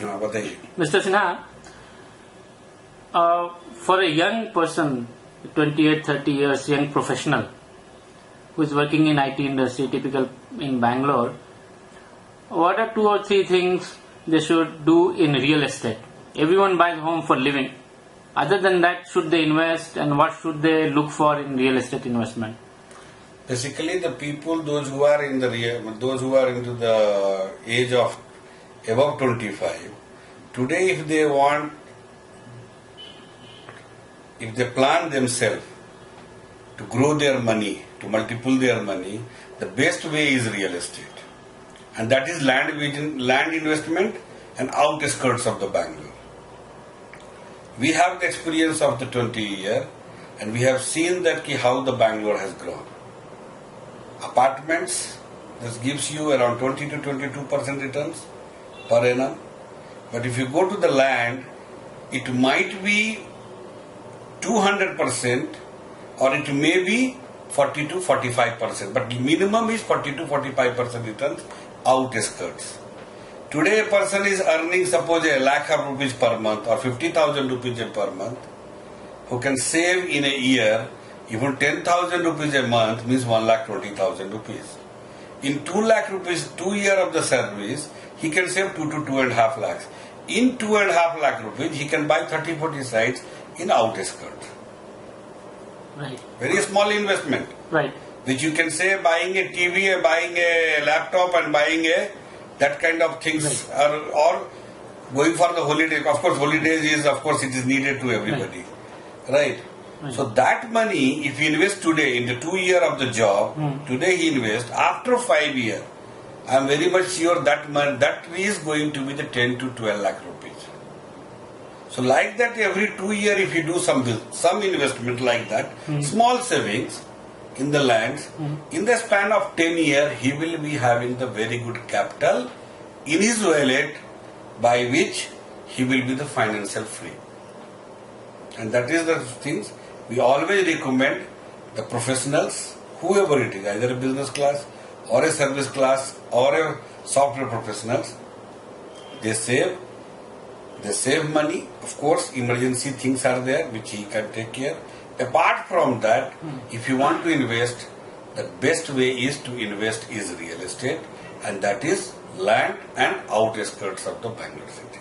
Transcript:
हाँ बताइए. Mr. Sinha, for a young person, 28, 30 years, young professional, who is working in IT industry, typical in Bangalore, what are 2 or 3 things they should do in real estate? Everyone buys home for living. Other than that, should they invest, and what should they look for in real estate investment? Basically, the people, those who are into the age of above 25, today if they plan themselves to grow their money, to multiple their money, the best way is real estate. And that is land investment and outskirts of the Bangalore. We have the experience of the 20 year, and we have seen that how the Bangalore has grown. Apartments, this gives you around 20 to 22% returns per annum. But if you go to the land, it might be 200% or it may be 40 to 45%. But the minimum is 40 to 45% returns outskirts. Today a person is earning suppose a lakh of rupees per month or 50,000 rupees per month, who can save in a year even 10,000 rupees a month means 1,20,000 rupees. In 2 lakh rupees, 2 years of the service, he can save 2 to 2.5 lakhs. In 2.5 lakh rupees, he can buy 30-40 sites in outskirts. Right. Very small investment. Right. Which you can say buying a TV, buying a laptop and buying that kind of things, right. or going for the holiday. Of course, holidays is, of course, it is needed to everybody. Right. So that money, if he invests today in the 2 years of the job, today he invests, after 5 years, I am very much sure that money, that is going to be the 10 to 12 lakh rupees. So like that, every 2 years, if you do some investment like that, small savings in the lands, in the span of 10 years, he will be having the very good capital in his wallet, by which he will be the financial free. And that is the things we always recommend the professionals, whoever it is, either a business class or a service class or a software professionals. They save money. Of course, emergency things are there which he can take care. Apart from that, if you want to invest, the best way is to invest is real estate, and that is land and outskirts of the Bangalore city.